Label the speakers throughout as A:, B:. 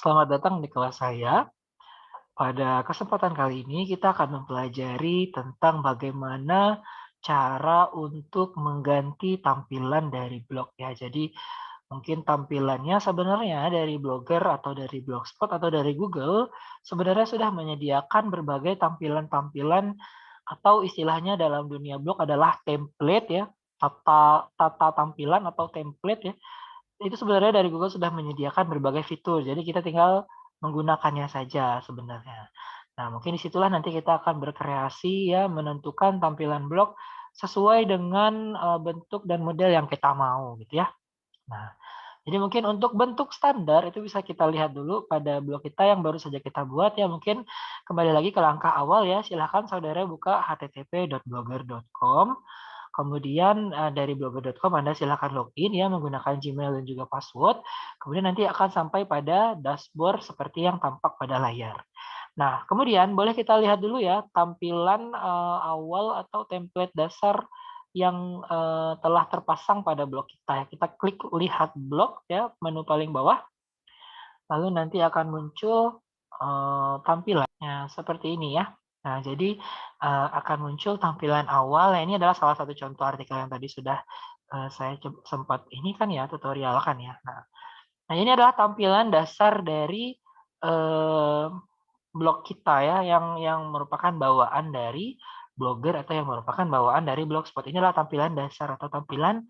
A: Selamat datang di kelas saya. Pada kesempatan kali ini kita akan mempelajari tentang bagaimana cara untuk mengganti tampilan dari blog ya. Jadi mungkin tampilannya sebenarnya dari Blogger atau dari Blogspot atau dari Google sebenarnya sudah menyediakan berbagai tampilan-tampilan atau istilahnya dalam dunia blog adalah template ya. Tata tampilan atau template ya. Itu sebenarnya dari Google sudah menyediakan berbagai fitur, jadi kita tinggal menggunakannya saja sebenarnya. Nah, mungkin disitulah nanti kita akan berkreasi ya, menentukan tampilan blog sesuai dengan, bentuk dan model yang kita mau gitu ya. Nah, jadi mungkin untuk bentuk standar itu bisa kita lihat dulu pada blog kita yang baru saja kita buat ya, mungkin kembali lagi ke langkah awal ya, silahkan saudara buka http://blogger.com. Kemudian, dari blogger.com Anda silakan login ya menggunakan Gmail dan juga password, kemudian nanti akan sampai pada dashboard seperti yang tampak pada layar. Nah, kemudian boleh kita lihat dulu ya tampilan, awal atau template dasar yang, telah terpasang pada blog kita ya. Kita klik lihat blog ya, menu paling bawah, lalu nanti akan muncul, tampilannya seperti ini ya. Nah, jadi, akan muncul tampilan awal, nah ini adalah salah satu contoh artikel yang tadi sudah, saya sempat ini kan ya, tutorial kan ya. Nah, ini adalah tampilan dasar dari, eee, blog kita ya, yang merupakan bawaan dari Blogger atau yang merupakan bawaan dari Blogspot. Ini adalah tampilan dasar atau tampilan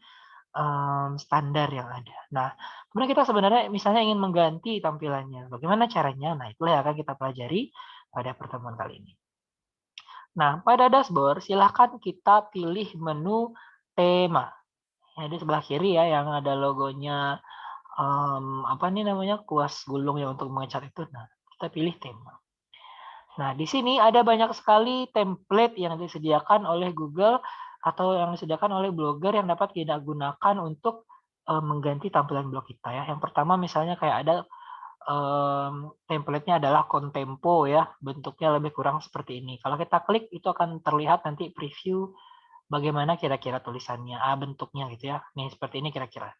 A: standar yang ada. Nah, kemudian kita sebenarnya misalnya ingin mengganti tampilannya, bagaimana caranya? Nah, itulah yang akan kita pelajari pada pertemuan kali ini. Nah, pada dashboard silahkan kita pilih menu tema. Ya, di sebelah kiri ya yang ada logonya, apa nih namanya, kuas gulung yang untuk mengecat itu. Nah, kita pilih tema. Nah, di sini ada banyak sekali template yang disediakan oleh Google atau yang disediakan oleh Blogger yang dapat kita gunakan untuk, mengganti tampilan blog kita ya. Yang pertama misalnya kayak ada, template-nya adalah Contempo ya, bentuknya lebih kurang seperti ini. Kalau kita klik itu akan terlihat nanti preview bagaimana kira-kira tulisannya, bentuknya gitu ya. Nih seperti ini kira-kira.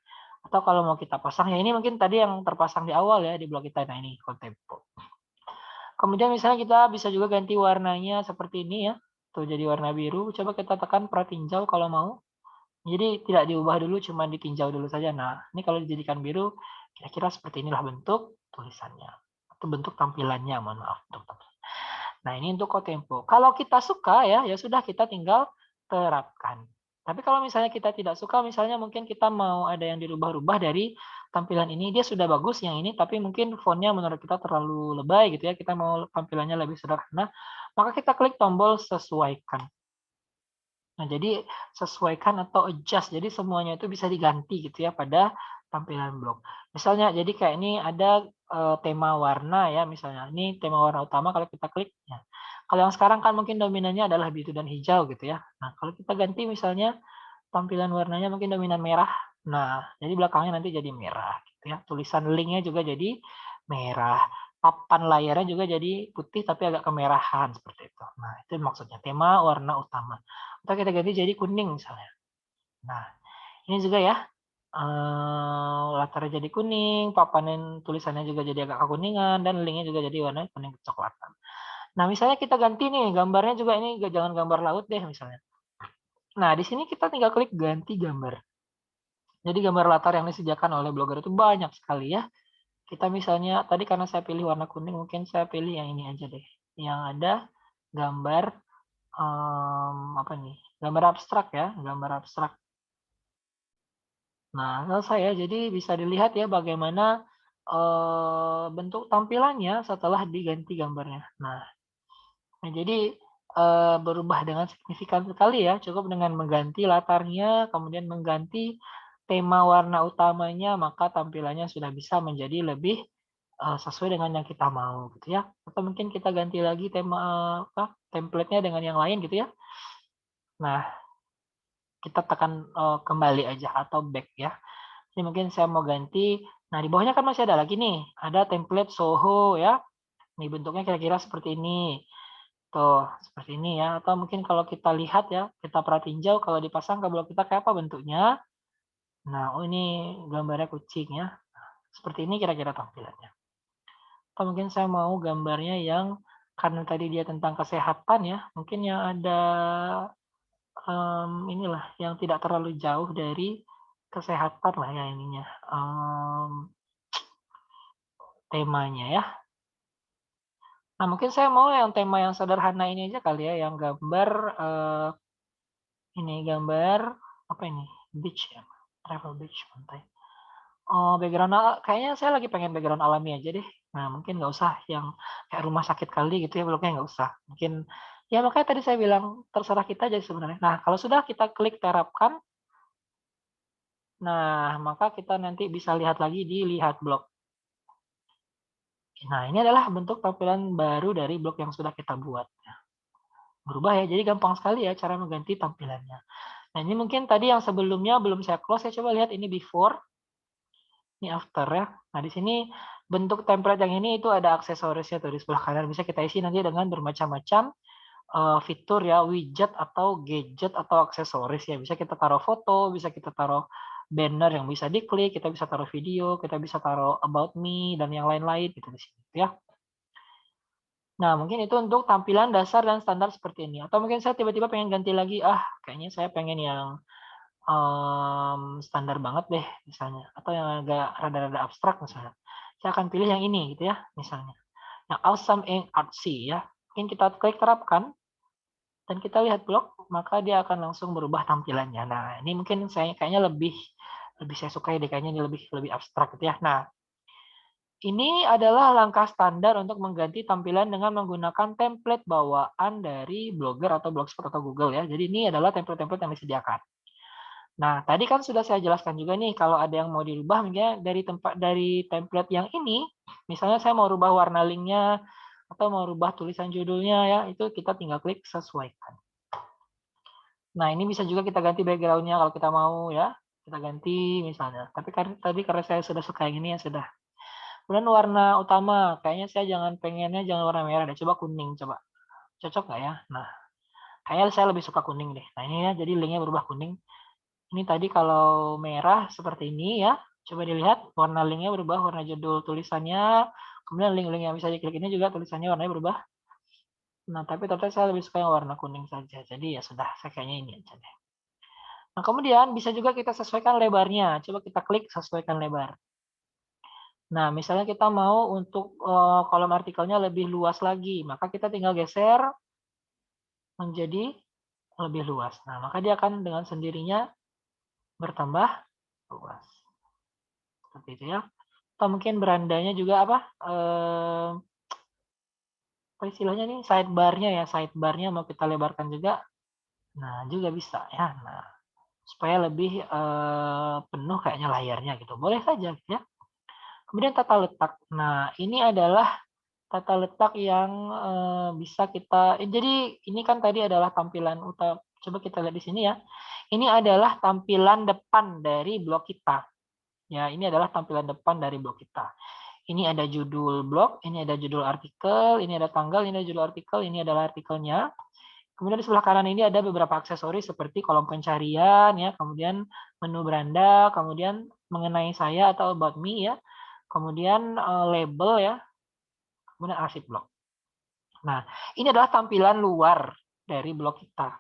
A: Atau kalau mau kita pasang ya ini mungkin tadi yang terpasang di awal ya di blog kita. Nah ini Contempo. Kemudian misalnya kita bisa juga ganti warnanya seperti ini ya, tuh jadi warna biru, coba kita tekan pratinjau kalau mau. Jadi tidak diubah dulu, cuma ditinjau dulu saja. Nah, ini kalau dijadikan biru, kira-kira seperti inilah bentuk tulisannya, atau bentuk tampilannya, mohon maaf, bentuk tampilan. Nah, ini untuk Cotempo. Kalau kita suka ya, ya sudah kita tinggal terapkan. Tapi kalau misalnya kita tidak suka, misalnya mungkin kita mau ada yang dirubah-rubah dari tampilan ini, dia sudah bagus yang ini, tapi mungkin font-nya menurut kita terlalu lebay gitu ya, kita mau tampilannya lebih sederhana, maka kita klik tombol sesuaikan. Nah, jadi sesuaikan atau adjust, jadi semuanya itu bisa diganti gitu ya pada tampilan blog. Misalnya jadi kayak ini ada, tema warna ya misalnya, ini tema warna utama kalau kita klik, ya. Kalau yang sekarang kan mungkin dominannya adalah biru dan hijau gitu ya. Nah, kalau kita ganti misalnya tampilan warnanya mungkin dominan merah, nah jadi belakangnya nanti jadi merah gitu ya, tulisan link-nya juga jadi merah, papan layarnya juga jadi putih tapi agak kemerahan seperti itu. Nah, itu maksudnya tema warna utama. Atau kita ganti jadi kuning misalnya. Nah, ini juga ya, latarnya jadi kuning, papanan tulisannya juga jadi agak kekuningan, dan linknya juga jadi warna kuning kecoklatan. Nah, misalnya kita ganti nih gambarnya juga ini jangan gambar laut deh misalnya. Nah, di sini kita tinggal klik ganti gambar. Jadi gambar latar yang disediakan oleh Blogger itu banyak sekali ya. Kita misalnya tadi karena saya pilih warna kuning, mungkin saya pilih yang ini aja deh, yang ada gambar, apa nih, gambar abstrak ya, gambar abstrak. Nah, selesai ya. Jadi bisa dilihat ya bagaimana, bentuk tampilannya setelah diganti gambarnya. Nah jadi, berubah dengan signifikan sekali ya, cukup dengan mengganti latarnya, kemudian mengganti tema warna utamanya, maka tampilannya sudah bisa menjadi lebih, sesuai dengan yang kita mau gitu ya. Atau mungkin kita ganti lagi tema, apa, template-nya dengan yang lain gitu ya. Nah, kita tekan, kembali aja atau back ya. Ini mungkin saya mau ganti, nah di bawahnya kan masih ada lagi nih, ada template Soho ya, nih bentuknya kira-kira seperti ini. Tuh, seperti ini ya, atau mungkin kalau kita lihat ya, kita pratinjau kalau dipasang ke blog kita kayak apa bentuknya. Nah, oh ini gambarnya kucing ya. Seperti ini kira-kira tampilannya. Atau mungkin saya mau gambarnya yang karena tadi dia tentang kesehatan ya, mungkin yang ada, inilah yang tidak terlalu jauh dari kesehatan lah ya ininya, temanya ya. Nah mungkin saya mau yang tema yang sederhana ini aja kali ya, yang gambar, ini gambar apa ini, beach ya, travel beach, pantai. Oh, background kayaknya saya lagi pengen background alami aja deh. Nah, mungkin nggak usah yang kayak rumah sakit kali gitu ya, bloknya nggak usah. Mungkin ya makanya tadi saya bilang terserah kita aja sebenarnya. Nah, kalau sudah kita klik terapkan, nah maka kita nanti bisa lihat lagi di lihat blok. Nah, ini adalah bentuk tampilan baru dari blok yang sudah kita buat. Berubah ya, jadi gampang sekali ya cara mengganti tampilannya. Nah, ini mungkin tadi yang sebelumnya belum saya close, saya coba lihat ini before. Ini after ya. Nah, di sini bentuk template yang ini itu ada aksesorisnya tuh di sebelah kanan. Bisa kita isi nanti dengan bermacam-macam fitur ya, widget atau gadget atau aksesoris ya. Bisa kita taruh foto, bisa kita taruh banner yang bisa diklik, kita bisa taruh video, kita bisa taruh about me dan yang lain-lain gitu di sini ya. Nah, mungkin itu untuk tampilan dasar dan standar seperti ini. Atau mungkin saya tiba-tiba pengen ganti lagi, kayaknya saya pengen yang standar banget deh misalnya, atau yang agak rada-rada abstrak misalnya. Saya akan pilih yang ini gitu ya, misalnya. Yang awesome and artsy ya. Mungkin kita klik terapkan dan kita lihat blog, maka dia akan langsung berubah tampilannya. Nah, ini mungkin saya kayaknya lebih lebih saya sukai deh, kayaknya ini lebih lebih abstrak gitu ya. Nah, ini adalah langkah standar untuk mengganti tampilan dengan menggunakan template bawaan dari Blogger atau Blogspot atau Google ya. Jadi ini adalah template-template yang disediakan. Nah, tadi kan sudah saya jelaskan juga nih kalau ada yang mau dirubah misalnya dari template yang ini, misalnya saya mau rubah warna linknya atau mau rubah tulisan judulnya ya, itu kita tinggal klik sesuaikan. Nah, ini bisa juga kita ganti background-nya kalau kita mau ya, kita ganti misalnya. Tapi tadi karena saya sudah suka yang ini ya sudah. Kemudian warna utama, kayaknya saya pengennya jangan warna merah deh, coba kuning coba. Cocok nggak ya? Nah, kayaknya saya lebih suka kuning deh. Nah, ini ya, jadi linknya berubah kuning. Ini tadi kalau merah seperti ini ya, coba dilihat warna linknya berubah, warna judul tulisannya, kemudian link-link yang bisa diklik ini juga tulisannya warnanya berubah. Nah, tapi ternyata saya lebih suka yang warna kuning saja. Jadi ya sudah, saya kayaknya ini aja deh. Nah, kemudian bisa juga kita sesuaikan lebarnya. Coba kita klik sesuaikan lebar. Nah, misalnya kita mau untuk kolom artikelnya lebih luas lagi, maka kita tinggal geser menjadi lebih luas. Nah, maka dia akan dengan sendirinya bertambah luas. Seperti itu ya. Atau mungkin berandanya juga apa istilahnya nih, sidebar-nya ya, sidebar-nya mau kita lebarkan juga, nah juga bisa ya. Nah, supaya lebih penuh kayaknya layarnya gitu, boleh saja ya. Kemudian tata letak. Nah, ini adalah tata letak yang bisa kita jadi ini kan tadi adalah tampilan utama. Coba kita lihat di sini ya. Ini adalah tampilan depan dari blog kita. Ya, ini adalah tampilan depan dari blog kita. Ini ada judul blog, ini ada judul artikel, ini ada tanggal, ini ada judul artikel, ini adalah artikelnya. Kemudian di sebelah kanan ini ada beberapa aksesoris seperti kolom pencarian ya, kemudian menu beranda, kemudian mengenai saya atau about me ya, kemudian label ya, kemudian arsip blog. Nah, ini adalah tampilan luar dari blog kita.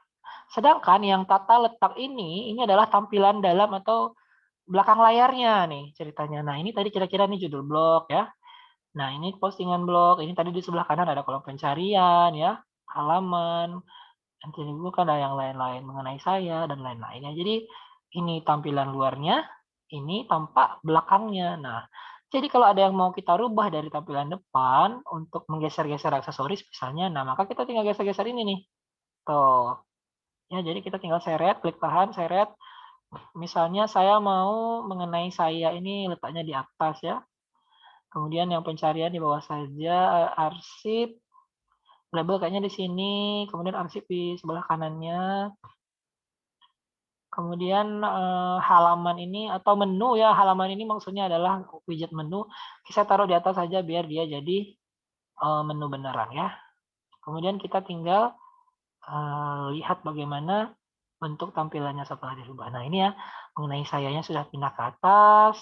A: Sedangkan yang tata letak ini adalah tampilan dalam atau belakang layarnya nih ceritanya. Nah, ini tadi kira-kira nih judul blog ya. Nah, ini postingan blog, ini tadi di sebelah kanan ada kolom pencarian ya, halaman, nanti juga kan ada yang lain-lain mengenai saya dan lain-lainnya. Jadi ini tampilan luarnya, ini tampak belakangnya. Nah, jadi kalau ada yang mau kita rubah dari tampilan depan untuk menggeser-geser aksesoris misalnya, nah maka kita tinggal geser-geser ini nih. Tuh. Ya, jadi kita tinggal seret, klik tahan, seret. Misalnya saya mau mengenai saya ini letaknya di atas ya. Kemudian yang pencarian di bawah saja, arsip, label kayaknya di sini, kemudian arsip di sebelah kanannya. Kemudian halaman ini atau menu ya, halaman ini maksudnya adalah widget menu. Saya taruh di atas saja biar dia jadi menu beneran ya. Kemudian kita tinggal lihat bagaimana bentuk tampilannya setelah dirubah. Nah ini ya, mengenai sayanya sudah pindah ke atas.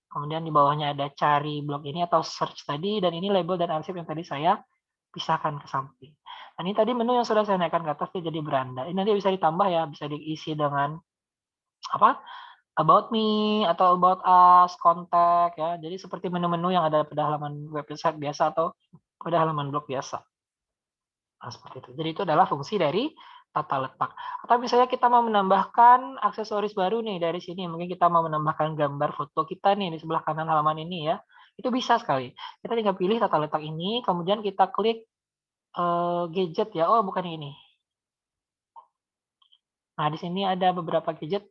A: Kemudian di bawahnya ada cari blog ini atau search tadi, dan ini label dan arsip yang tadi saya pisahkan ke samping. Nah, ini tadi menu yang sudah saya naikkan ke atas dia jadi beranda. Ini nanti bisa ditambah ya, bisa diisi dengan apa? About me atau about us, kontak ya. Jadi seperti menu-menu yang ada pada halaman website biasa atau pada halaman blog biasa. Nah, seperti itu. Jadi itu adalah fungsi dari tata letak. Atau misalnya kita mau menambahkan aksesoris baru nih dari sini, mungkin kita mau menambahkan gambar foto kita nih di sebelah kanan halaman ini ya. Itu bisa sekali. Kita tinggal pilih tata letak ini, kemudian kita klik gadget ya. Oh, bukan ini. Nah, di sini ada beberapa gadget.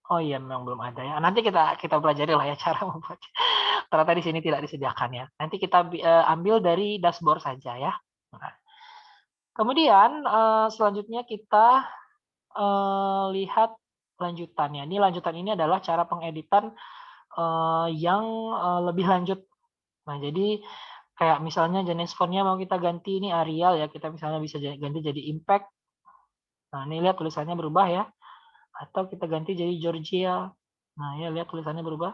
A: Oh iya, memang belum ada ya. Nanti kita kita pelajari lah ya cara membuat. Ternyata di sini tidak disediakan ya. Nanti kita ambil dari dashboard saja ya. Nah, kemudian selanjutnya kita lihat lanjutannya. Ini lanjutan ini adalah cara pengeditan yang lebih lanjut. Nah, jadi kayak misalnya jenis fontnya mau kita ganti ini Arial ya, kita misalnya bisa ganti jadi Impact. Nah, ini lihat tulisannya berubah ya. Atau kita ganti jadi Georgia. Nah, ya lihat tulisannya berubah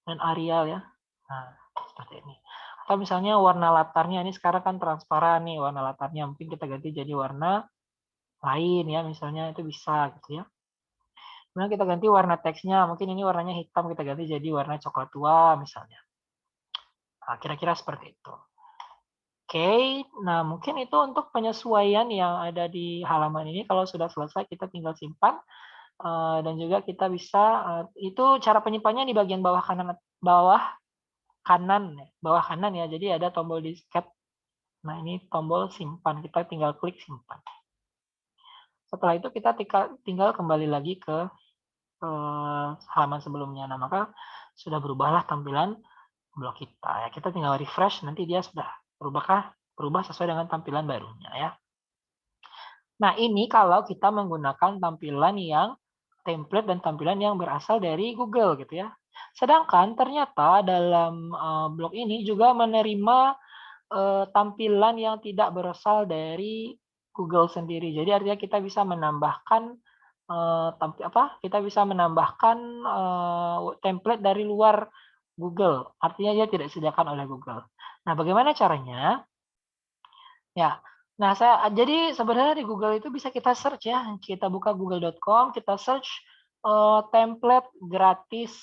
A: dan Arial ya. Nah, seperti ini. Atau misalnya warna latarnya ini sekarang kan transparan nih warna latarnya, mungkin kita ganti jadi warna lain ya, misalnya itu bisa gitu ya. Kemudian kita ganti warna teksnya, mungkin ini warnanya hitam, kita ganti jadi warna coklat tua misalnya. Nah, kira-kira seperti itu. Oke, nah mungkin itu untuk penyesuaian yang ada di halaman ini. Kalau sudah selesai, kita tinggal simpan. Dan juga kita bisa, itu cara penyimpannya di bagian bawah kanan ya. Jadi ada tombol disket. Nah, ini tombol simpan, kita tinggal klik simpan. Setelah itu kita tinggal kembali lagi ke halaman sebelumnya. Nah, maka sudah berubahlah tampilan blog kita ya. Kita tinggal refresh, nanti dia sudah berubah sesuai dengan tampilan barunya ya. Nah, ini kalau kita menggunakan tampilan yang template dan tampilan yang berasal dari Google gitu ya. Sedangkan ternyata dalam blog ini juga menerima tampilan yang tidak berasal dari Google sendiri. Jadi artinya kita bisa menambahkan kita bisa menambahkan template dari luar Google. Artinya dia tidak disediakan oleh Google. Nah, bagaimana caranya? Ya. Nah, jadi sebenarnya di Google itu bisa kita search ya. Kita buka google.com, kita search template gratis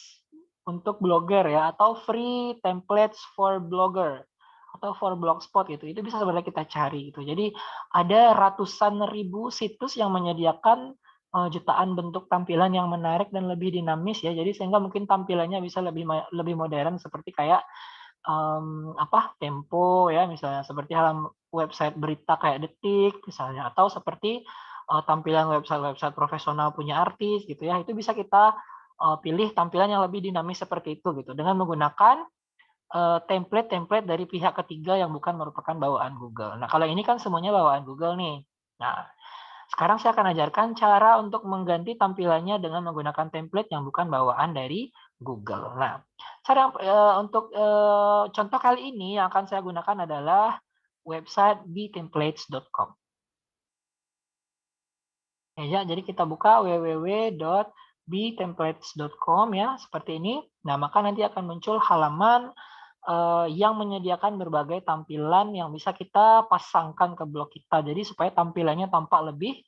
A: untuk blogger ya, atau free templates for blogger atau for blogspot gitu. Itu bisa sebenarnya kita cari gitu. Jadi ada ratusan ribu situs yang menyediakan jutaan bentuk tampilan yang menarik dan lebih dinamis ya. Jadi sehingga mungkin tampilannya bisa lebih modern seperti kayak Tempo ya misalnya, seperti website berita kayak Detik misalnya, atau seperti tampilan website-website profesional punya artis gitu ya, itu bisa kita pilih tampilan yang lebih dinamis seperti itu gitu, dengan menggunakan template-template dari pihak ketiga yang bukan merupakan bawaan Google. Nah, kalau ini kan semuanya bawaan Google nih. Nah, sekarang saya akan ajarkan cara untuk mengganti tampilannya dengan menggunakan template yang bukan bawaan dari Google. Nah, cara untuk contoh kali ini yang akan saya gunakan adalah website btemplates.com. Ya, jadi kita buka www.btemplates.com ya, seperti ini. Nah, maka nanti akan muncul halaman yang menyediakan berbagai tampilan yang bisa kita pasangkan ke blog kita. Jadi supaya tampilannya tampak lebih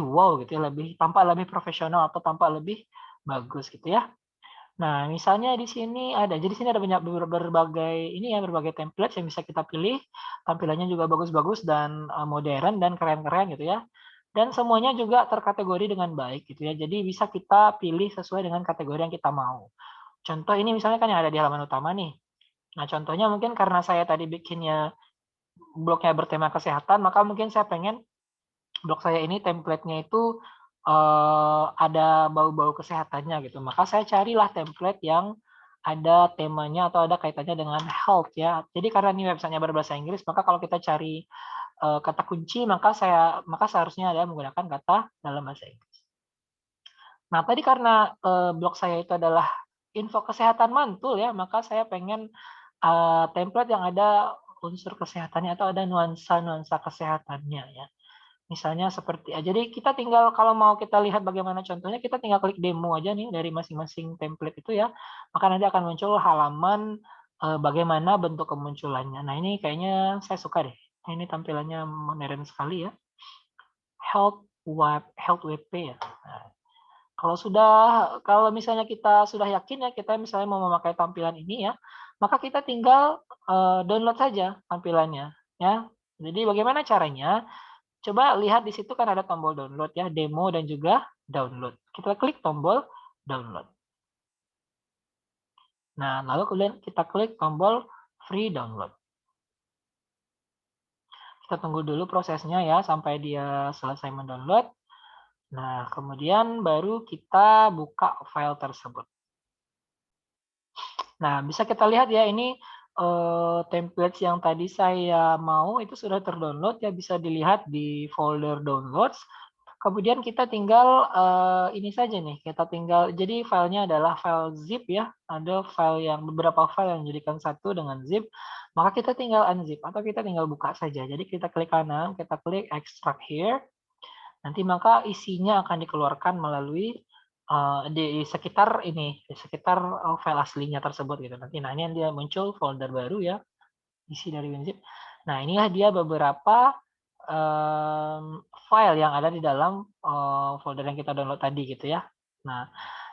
A: wow gitu ya, tampak lebih profesional atau tampak lebih bagus gitu ya. Nah, misalnya di sini ada banyak berbagai template yang bisa kita pilih. Tampilannya juga bagus-bagus dan modern dan keren-keren gitu ya. Dan semuanya juga terkategori dengan baik gitu ya. Jadi bisa kita pilih sesuai dengan kategori yang kita mau. Contoh ini misalnya kan yang ada di halaman utama nih. Nah, contohnya mungkin karena saya tadi bikinnya blognya bertema kesehatan, maka mungkin saya pengen blog saya ini template-nya itu ada bau-bau kesehatannya gitu. Maka saya carilah template yang ada temanya atau ada kaitannya dengan health ya. Jadi karena ini website-nya berbahasa Inggris, maka kalau kita cari kata kunci maka seharusnya ada menggunakan kata dalam bahasa Inggris. Nah, tadi karena blog saya itu adalah info kesehatan mantul ya, maka saya pengen template yang ada unsur kesehatannya atau ada nuansa-nuansa kesehatannya ya. Misalnya seperti jadi kita tinggal kalau mau kita lihat bagaimana contohnya, kita tinggal klik demo aja nih dari masing-masing template itu ya, maka nanti akan muncul halaman, bagaimana bentuk kemunculannya. Nah, ini kayaknya saya suka deh. Nah, ini tampilannya modern sekali ya. Health web page ya. Nah, kalau misalnya kita sudah yakin ya, kita misalnya mau memakai tampilan ini ya, maka kita tinggal, download saja tampilannya, ya. Jadi bagaimana caranya? Coba lihat di situ kan ada tombol download ya, demo dan juga download. Kita klik tombol download. Nah, lalu kemudian kita klik tombol free download. Kita tunggu dulu prosesnya ya, sampai dia selesai mendownload. Nah, kemudian baru kita buka file tersebut. Nah, bisa kita lihat ya, ini templates yang tadi saya mau itu sudah terdownload ya, bisa dilihat di folder downloads. Kemudian kita tinggal, ini saja nih, kita tinggal jadi filenya adalah file zip ya, ada beberapa file yang dijadikan satu dengan zip, maka kita tinggal unzip atau kita tinggal buka saja. Jadi kita klik kanan, kita klik extract here, nanti maka isinya akan dikeluarkan melalui, di sekitar, file aslinya tersebut gitu nanti. Nah, ini yang dia muncul folder baru ya, isi dari WinZip. Nah, inilah dia beberapa, file yang ada di dalam, folder yang kita download tadi gitu ya. Nah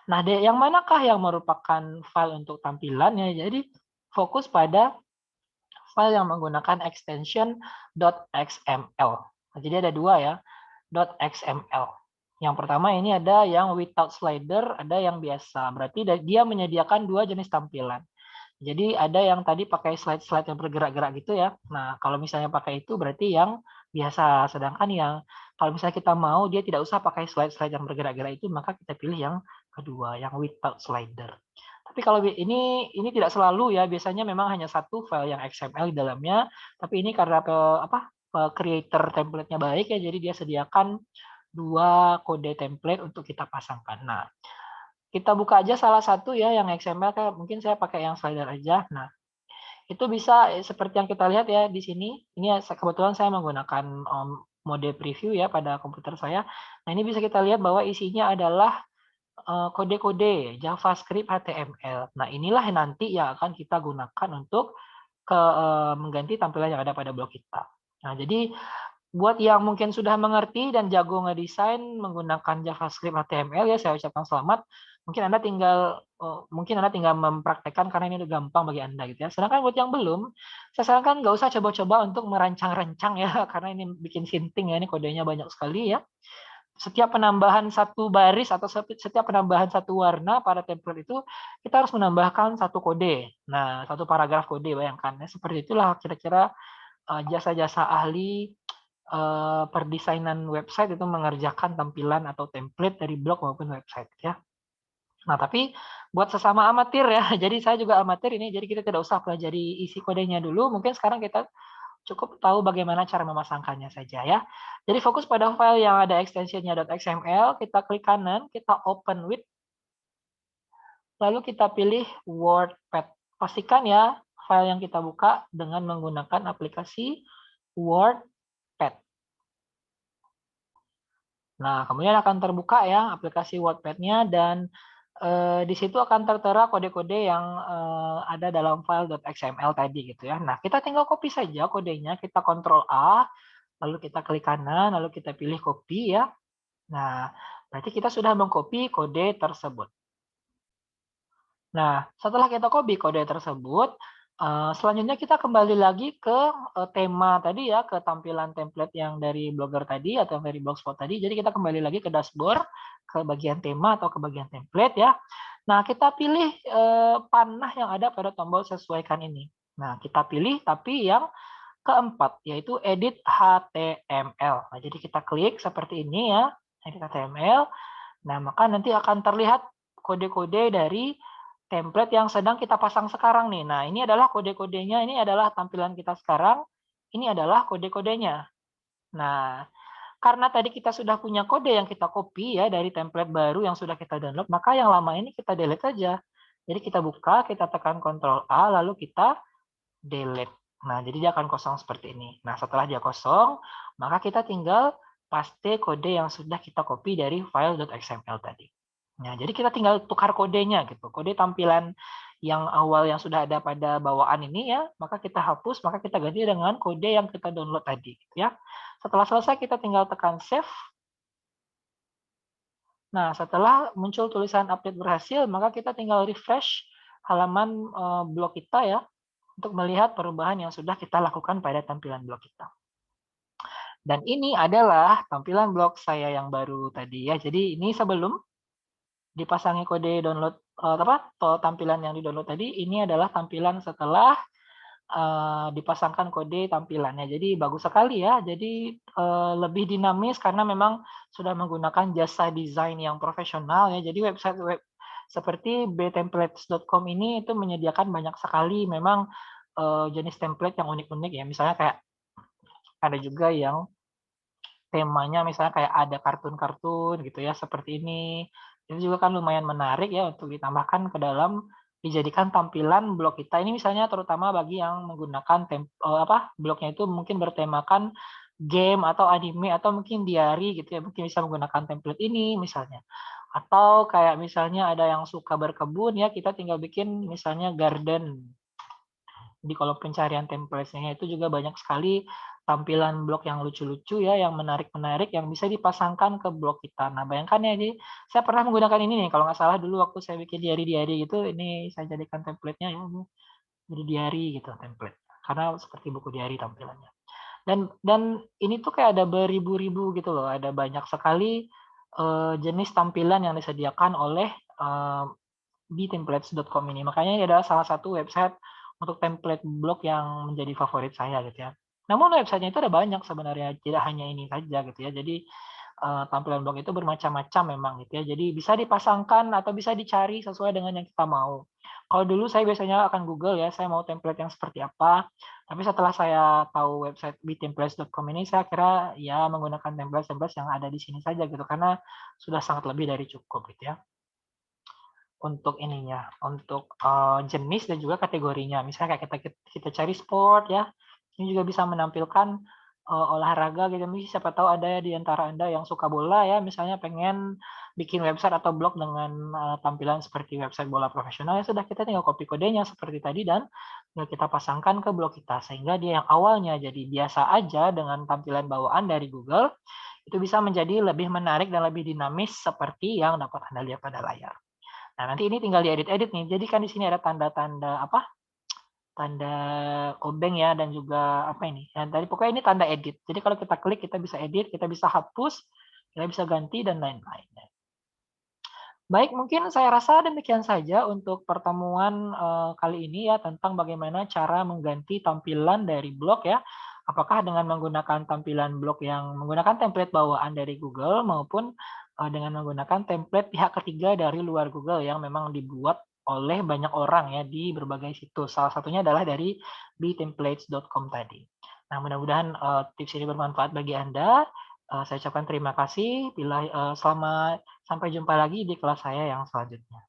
A: nah yang manakah yang merupakan file untuk tampilannya, jadi fokus pada file yang menggunakan extension .xml. Nah, jadi ada 2 ya, .xml. Yang pertama ini ada yang without slider, ada yang biasa. Berarti dia menyediakan 2 jenis tampilan. Jadi ada yang tadi pakai slide-slide yang bergerak-gerak gitu ya. Nah, kalau misalnya pakai itu berarti yang biasa. Sedangkan yang kalau misalnya kita mau dia tidak usah pakai slide-slide yang bergerak-gerak itu, maka kita pilih yang kedua, yang without slider. Tapi kalau ini tidak selalu ya, biasanya memang hanya satu file yang XML di dalamnya, tapi ini karena creator template-nya baik ya, jadi dia sediakan 2 kode template untuk kita pasangkan. Nah, kita buka aja salah satu ya yang XML, kayak mungkin saya pakai yang slider aja. Nah, itu bisa seperti yang kita lihat ya di sini. Ini kebetulan saya menggunakan mode preview ya pada komputer saya. Nah, ini bisa kita lihat bahwa isinya adalah kode-kode JavaScript HTML. Nah, inilah nanti yang akan kita gunakan untuk mengganti tampilan yang ada pada blog kita. Nah, jadi buat yang mungkin sudah mengerti dan jago ngedesain menggunakan JavaScript HTML ya, saya ucapkan selamat. Mungkin Anda tinggal mempraktekkan karena ini udah gampang bagi Anda gitu ya. Sedangkan buat yang belum, saya sarankan nggak usah coba-coba untuk merancang-rancang ya, karena ini bikin sinting ya, ini kodenya banyak sekali ya. Setiap penambahan satu baris atau setiap penambahan satu warna pada template itu, kita harus menambahkan satu kode. Nah, satu paragraf kode, bayangkan ya. Seperti itulah kira-kira jasa-jasa ahli perdesainan website itu mengerjakan tampilan atau template dari blog maupun website ya. Nah, tapi buat sesama amatir ya, jadi saya juga amatir ini, jadi kita tidak usah pelajari isi kodenya dulu, mungkin sekarang kita cukup tahu bagaimana cara memasangkannya saja ya. Jadi fokus pada file yang ada extensionnya .xml, kita klik kanan, kita open with, lalu kita pilih WordPad. Pastikan ya file yang kita buka dengan menggunakan aplikasi WordPad. Nah, kemudian akan terbuka ya aplikasi WordPad-nya dan di situ akan tertera kode-kode yang ada dalam file .xml tadi gitu ya. Nah, kita tinggal copy saja kodenya, kita Ctrl A, lalu kita klik kanan, lalu kita pilih copy ya. Nah, berarti kita sudah mengcopy kode tersebut. Nah, setelah kita copy kode tersebut, selanjutnya kita kembali lagi ke tema tadi ya, ke tampilan template yang dari Blogger tadi atau yang dari Blogspot tadi. Jadi kita kembali lagi ke dashboard, ke bagian tema atau ke bagian template ya. Nah, kita pilih panah yang ada pada tombol sesuaikan ini. Nah, kita pilih tapi yang keempat, yaitu edit HTML. Nah, jadi kita klik seperti ini ya, edit HTML. Nah, maka nanti akan terlihat kode-kode dari template yang sedang kita pasang sekarang nih. Nah, ini adalah kode-kodenya, ini adalah tampilan kita sekarang, ini adalah kode-kodenya. Nah, karena tadi kita sudah punya kode yang kita copy ya dari template baru yang sudah kita download, maka yang lama ini kita delete saja. Jadi kita buka, kita tekan Ctrl A, lalu kita delete. Nah, jadi dia akan kosong seperti ini. Nah, setelah dia kosong, maka kita tinggal paste kode yang sudah kita copy dari file.xml tadi. Nah, jadi kita tinggal tukar kodenya gitu. Kode tampilan yang awal yang sudah ada pada bawaan ini ya, maka kita hapus, maka kita ganti dengan kode yang kita download tadi gitu ya. Setelah selesai kita tinggal tekan save. Nah, setelah muncul tulisan update berhasil, maka kita tinggal refresh halaman blog kita ya untuk melihat perubahan yang sudah kita lakukan pada tampilan blog kita. Dan ini adalah tampilan blog saya yang baru tadi ya. Jadi ini sebelum dipasangi kode download tampilan yang di-download tadi, ini adalah tampilan setelah dipasangkan kode tampilannya. Jadi bagus sekali ya. Jadi lebih dinamis karena memang sudah menggunakan jasa desain yang profesional ya. Jadi website web seperti btemplates.com ini itu menyediakan banyak sekali memang jenis template yang unik-unik ya. Misalnya kayak ada juga yang temanya misalnya kayak ada kartun-kartun gitu ya, seperti ini. Ini juga kan lumayan menarik ya untuk ditambahkan ke dalam dijadikan tampilan blog kita. Ini misalnya terutama bagi yang menggunakan blognya itu mungkin bertemakan game atau anime atau mungkin diary gitu ya, mungkin bisa menggunakan template ini misalnya. Atau kayak misalnya ada yang suka berkebun ya, kita tinggal bikin misalnya garden. Di kolom pencarian template-nya itu juga banyak sekali tampilan blog yang lucu-lucu ya, yang menarik-menarik, yang bisa dipasangkan ke blog kita. Nah, bayangkan ya, jadi saya pernah menggunakan ini nih, kalau nggak salah dulu waktu saya bikin diary-diary gitu, ini saya jadikan template-nya ya, jadi diary gitu template. Karena seperti buku diary tampilannya. Dan ini tuh kayak ada beribu-ribu gitu loh, ada banyak sekali jenis tampilan yang disediakan oleh di templates.com ini. Makanya ini adalah salah satu website untuk template blog yang menjadi favorit saya gitu ya. Namun websitenya itu ada banyak sebenarnya, tidak hanya ini saja gitu ya. Jadi tampilan blog itu bermacam-macam memang gitu ya. Jadi bisa dipasangkan atau bisa dicari sesuai dengan yang kita mau. Kalau dulu saya biasanya akan Google ya, saya mau template yang seperti apa. Tapi setelah saya tahu website btemplates.com ini, saya kira ya menggunakan template-template yang ada di sini saja gitu, karena sudah sangat lebih dari cukup gitu ya. Untuk ininya, untuk jenis dan juga kategorinya. Misalnya kayak kita cari sport ya, ini juga bisa menampilkan olahraga gitu. Siapa tahu ada di antara Anda yang suka bola ya, misalnya pengen bikin website atau blog dengan tampilan seperti website bola profesional, ya sudah kita tinggal copy kodenya seperti tadi dan tinggal kita pasangkan ke blog kita. Sehingga dia yang awalnya jadi biasa aja dengan tampilan bawaan dari Google, itu bisa menjadi lebih menarik dan lebih dinamis seperti yang dapat Anda lihat pada layar. Nah, nanti ini tinggal diedit-edit nih. Jadi kan di sini ada tanda-tanda tanda obeng ya dan juga apa ini? Ya, tadi pokoknya ini tanda edit. Jadi kalau kita klik kita bisa edit, kita bisa hapus, kita bisa ganti dan lain-lain. Baik, mungkin saya rasa demikian saja untuk pertemuan kali ini ya tentang bagaimana cara mengganti tampilan dari blog ya. Apakah dengan menggunakan tampilan blog yang menggunakan template bawaan dari Google maupun dengan menggunakan template pihak ketiga dari luar Google yang memang dibuat oleh banyak orang ya di berbagai situs. Salah satunya adalah dari btemplates.com tadi. Nah, mudah-mudahan tips ini bermanfaat bagi Anda. Saya ucapkan terima kasih. Sampai jumpa lagi di kelas saya yang selanjutnya.